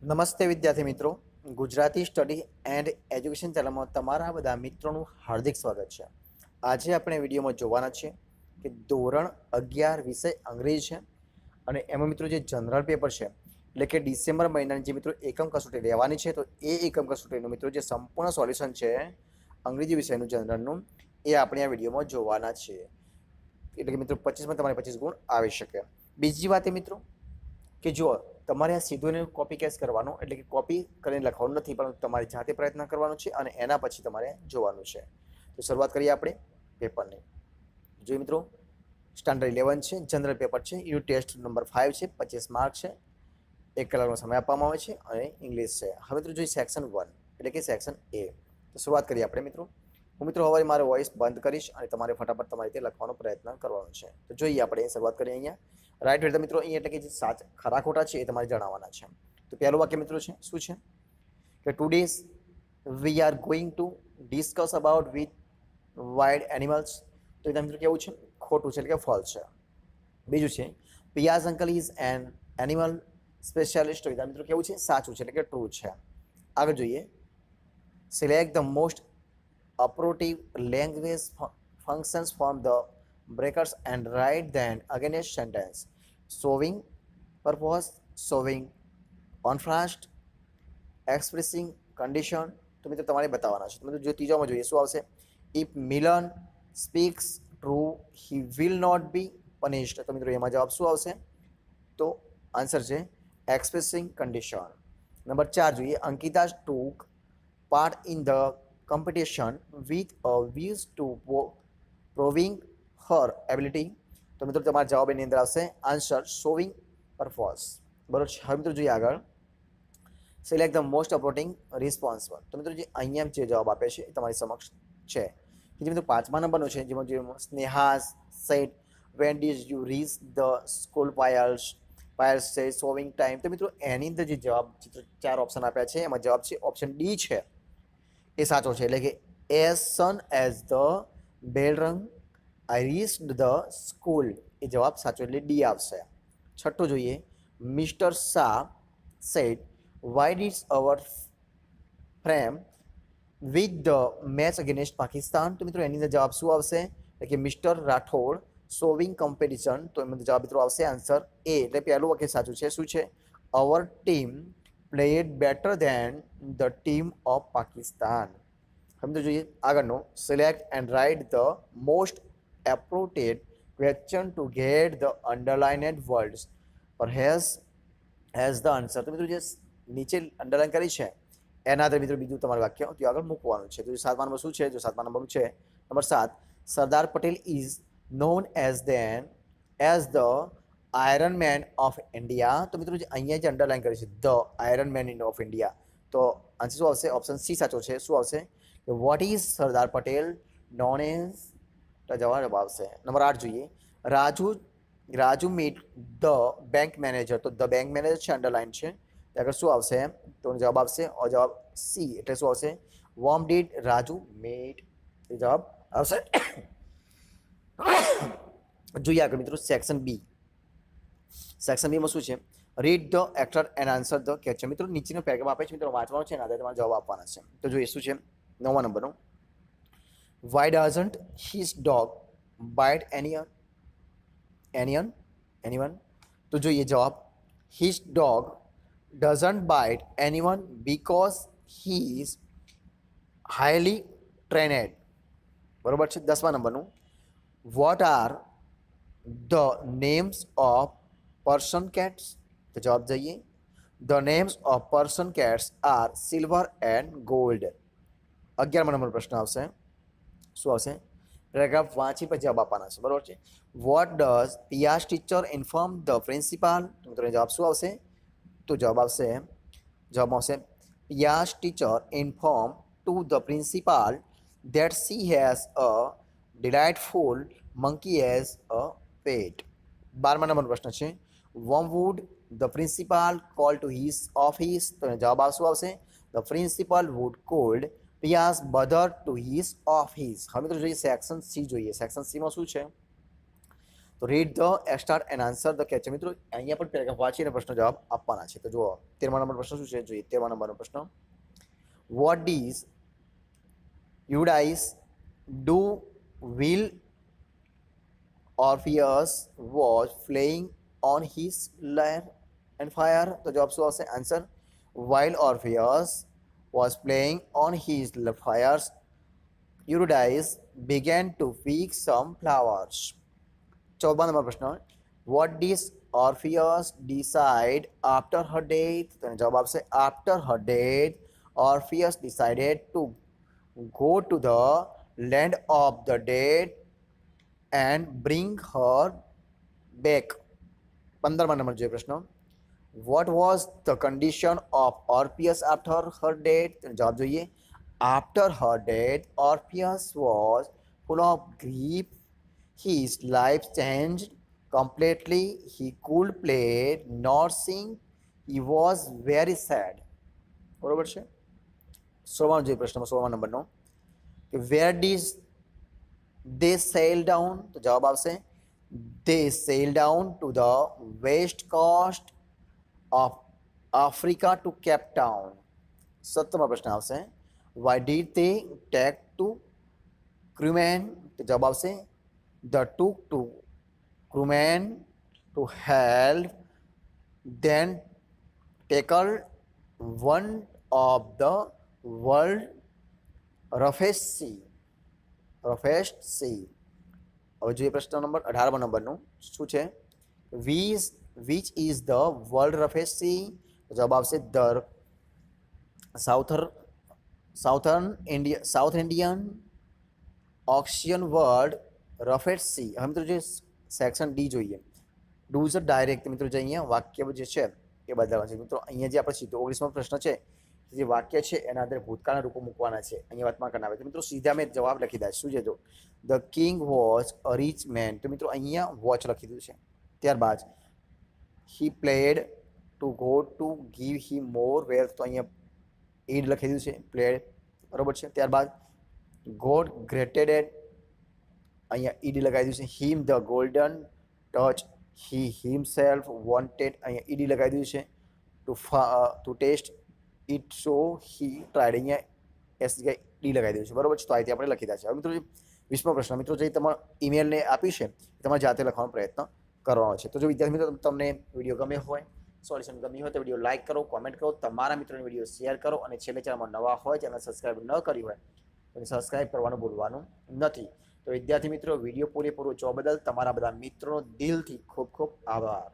નમસ્તે વિદ્યાર્થી મિત્રો, ગુજરાતી સ્ટડી એન્ડ એજ્યુકેશન ચેનલમાં તમારા બધા મિત્રોનું હાર્દિક સ્વાગત છે. આજે આપણે વિડીયોમાં જોવાના છીએ કે ધોરણ 11 વિષય અંગ્રેજી છે અને એમાં મિત્રો જે જનરલ પેપર છે એટલે કે ડિસેમ્બર મહિનાની જે મિત્રો એકમ કસોટી રહેવાની છે, તો એ એકમ કસોટીનું મિત્રો જે સંપૂર્ણ સોલ્યુશન છે અંગ્રેજી વિષયનું જનરલનું, એ આપણે આ વિડીયોમાં જોવાના છીએ. એટલે કે મિત્રો 25માં તમારે 25 ગુણ આવી શકે. બીજી વાત એ મિત્રો કે જો તમારે આ સીધું એને કોપી કેસ કરવાનો, એટલે કે કોપી કરીને લખવાનું નથી, પરંતુ તમારે જાતે પ્રયત્ન કરવાનો છે અને એના પછી તમારે જોવાનું છે. તો શરૂઆત કરીએ આપણે પેપરની. જોઈએ મિત્રો, સ્ટાન્ડર્ડ 11 છે, જનરલ પેપર છે, યુનિટ ટેસ્ટ નંબર 5 છે, 25 માર્ક છે, 1 કલાકનો સમય આપવામાં આવે છે અને ઇંગ્લિશ છે. હવે મિત્રો જોઈએ સેક્શન 1 એટલે કે સેક્શન એ. તો શરૂઆત કરીએ આપણે મિત્રો. હું મિત્રો હવે મારો વોઇસ બંધ કરીશ અને તમારે ફટાફટ તમારી રીતે લખવાનો પ્રયત્ન કરવાનો છે. તો જોઈએ આપણે શરૂઆત કરીએ અહીંયા. રાઈટ એટલે મિત્રો અહીંયા એટલે કે જે ખરા ખોટા છે એ તમારે જણાવવાના છે. તો પહેલું વાક્ય મિત્રો છે શું છે કે today we are going to discuss about with wild animals. તો એના મિત્રો કેવું છે? ખોટું છે એટલે કે ફોલ્સ છે. બીજું છે Piya's uncle is an animal specialist. તો એના મિત્રો કેવું છે? સાચું છે એટલે કે ટ્રુ છે. આગળ જોઈએ, select the most appropriate language functions from the brackets and write then against sentence. Showing purpose, showing contrast, expressing condition. તો મિત્રો તમારે બતાવવાના છે. મિત્રો જો ત્રીજામાં જોઈએ શું આવશે? If Milan speaks true he will not be punished. તો મિત્રો એમાં જવાબ શું આવશે? તો આન્સર છે એક્સપ્રેસિંગ કન્ડિશન. નંબર 4 જોઈએ, Ankita took part in the competition with a view to proving her ability. તો મિત્રો તમારા જવાબ એની અંદર આવશે આન્સર શોવિંગ પર્પઝ. બરોબર છે. હવે મિત્રો જોઈએ આગળ, સિલેક્ટ ધ મોસ્ટ અપ્રોટિંગ રિસ્પોન્સિબલ. તો મિત્રો જે અહીંયા જે જવાબ આપે છે એ તમારી સમક્ષ છે. કે જે મિત્રો 5મા નંબરનો છે, જેમાં જે Sneha said when does you reach the school Payal's say showing time. તો મિત્રો એની અંદર જે જવાબ 4 ઓપ્શન આપ્યા છે એમાં જવાબ છે ઓપ્શન ડી છે, એ સાચો છે. એટલે કે as soon as the bell rang I reached the school, એ જવાબ સાચો એટલે ડી આવશે. છઠ્ઠું જોઈએ, mister Shah said why deeds our frame with the match against Pakistan. તો મિત્રો એની અંદર જવાબ શું આવશે? એટલે કે મિસ્ટર રાઠોડ શોવિંગ કોમ્પિટિશન. તો એમાં જવાબ મિત્રો આવશે આન્સર એ. એટલે પહેલું વાક્ય સાચું છે. શું છે? અવર team played better than the team of Pakistan. हम तो જોઈએ આગળનો, select and write the most appropriate question to get the underlined words or has the answer. તો મિત્રો જે નીચે અંડરલાઈન કરી છે એના આધારે મિત્રો બીજું તમારું વાક્ય તો આગળ મૂકવાનું છે. તો 7મા નંબર શું છે? જો 7મા નંબરનું છે number 7, Sardar Patel is known as the iron man of India. તો મિત્રો જે અહીંયા જે અંડરલાઈન કરી છે the iron man in of India, તો આન્સર શું આવશે? ઓપ્શન સી સાચો છે. શું આવશે? કે what is Sardar Patel known as. તો જવાબ આવશે નંબર 8 જોઈએ, Raju meet the bank manager. તો ધ બેંક મેનેજર છે, અંડરલાઈન છે, આગળ શું આવશે? તો જવાબ આવશે જવાબ સી. એટલે શું આવશે? વોમ ડીડ રાજુ મીટ. એ જવાબ આવશે. જોઈએ આગળ મિત્રો સેક્શન બી. સેક્શન બીમાં શું છે? Read the actor and answer the question. મિત્રો નીચેનો પેરેગ્રાફ આપે છે, મિત્રો વાંચવાનો છે, એના આધારે તમારે જવાબ આપવાના છે. તો જોઈએ શું છે 9મા નંબરનો, why doesn't his dog bite anyone. તો જોઈએ જવાબ, his dog doesn't bite anyone because he is highly trained. બરોબર છે. 10મા નંબરનું, what are the names of person cats. તો જવાબ જઈએ, the names of person cats are silver and gold. 11મા નંબરનો પ્રશ્ન આવશે. શું આવશે? પેરેગ્રાફ વાંચી પછી જવાબ આપવાના છે. બરોબર છે. What does Piya's teacher inform the principal. તો મિત્રો જવાબ શું આવશે? તો જવાબમાં આવશે Piya's teacher inform to the principal that she has a delightful monkey as a pet. 12મા નંબરનો પ્રશ્ન છે, whom would the principal call to his office. તો જવાબ શું આવશે? the principal would call Priya's brother to his office. હવે મિત્રો જોઈએ સેક્શન સી જોઈએ. સેક્શન સીમાં શું છે? તો read the start and answer the question. મિત્રો અહીંયા પણ પેરેગ્રાફ વાંચીને પ્રશ્ન જવાબ આપવાના છે. તો જુઓ 13મા નંબર પ્રશ્ન શું છે જોઈએ. 13મા નંબરનો પ્રશ્ન, vote ડીઝ Eurydice do while Orpheus was playing on his lyre and fire? તો જવાબ શું આવશે? Answer, while Orpheus was playing on his fires, Eurydice began to pick some flowers. 14મા નંબર પ્રશ્ન, what did Orpheus decide after her death? તો જવાબ આવશે, after her death Orpheus decided to go to the land of the dead and bring her back. 15મા number જોઈએ પ્રશ્ન, what was the condition of Orpheus after her death? જવાબ જોઈએ, after her death Orpheus was full of grief. His life changed completely. He could play nor sing. He was very sad. બરોબર છે. 16મા જોઈએ પ્રશ્નમાં 16મા નંબરનો, where did they sail down? તો જવાબ આવશે, they sailed down to the west coast of Africa to Cape Town. 17મા પ્રશ્ન આવશે, why did they take to crewmen? તો જવાબ આવશે, the took to crewmen to help then tackle one of the world roughest sea. હવે જોઈએ પ્રશ્ન number 18મા નંબરનું શું છે, which is the world roughest sea? જવાબ આવશે, the south Indian ocean world roughest sea. હવે મિત્રો જે સેક્શન ડી જોઈએ, ડૂઝ ડાયરેક્ટ. મિત્રો જે અહીંયા વાક્ય જે છે એ બદલવા છે. મિત્રો અહીંયા જે આપણે સીધો 19મો પ્રશ્ન છે, જે વાક્ય છે એના આધારે ભૂતકાળના રૂપો મૂકવાના છે. અહીંયા વાતમાં કરના આવે તો મિત્રો સીધા મેં જવાબ લખી દઈશ. શું છે? જો the king watch a rich man. તો મિત્રો અહીંયા વોચ લખી દીધું છે. ત્યારબાદ he played to go to give he more wealth. તો અહીંયા એડ લખી દીધું છે, પ્લેડ. બરોબર છે. ત્યારબાદ ગોડ ગ્રેટેડ એટ, અહીંયા ઈડી લગાવી દીધું છે. Him the golden touch. He himself wanted, અહીંયા ઈડી લગાવી દીધું છે. To test it so he tried, અહીંયા એસ જગ્યાએ ડી લગાવી દીધું છે. બરોબર છે. તો આ રીતે આપણે લખી દીધા છે. હવે મિત્રો 20મો પ્રશ્ન, મિત્રો જે તમારા ઈમેલને આપી છે તમારે જાતે લખવાનો પ્રયત્ન કરવાનો છે. તો જો વિદ્યાર્થી મિત્રો તમને વિડીયો ગમે હોય, સોલ્યુશન ગમ્યું હોય તો વિડીયો લાઇક કરો, કોમેન્ટ કરો, તમારા મિત્રોને વિડીયો શેર કરો, અને છેલ્લે ચેનલમાં નવા હોય, ચેનલ સબસ્ક્રાઈબ ન કરી હોય તો સબસ્ક્રાઈબ કરવાનું ભૂલવાનું નથી. તો વિદ્યાર્થી મિત્રો વિડીયો પૂરેપૂરો જોવા બદલ તમારા બધા મિત્રોનો દિલથી ખૂબ ખૂબ આભાર.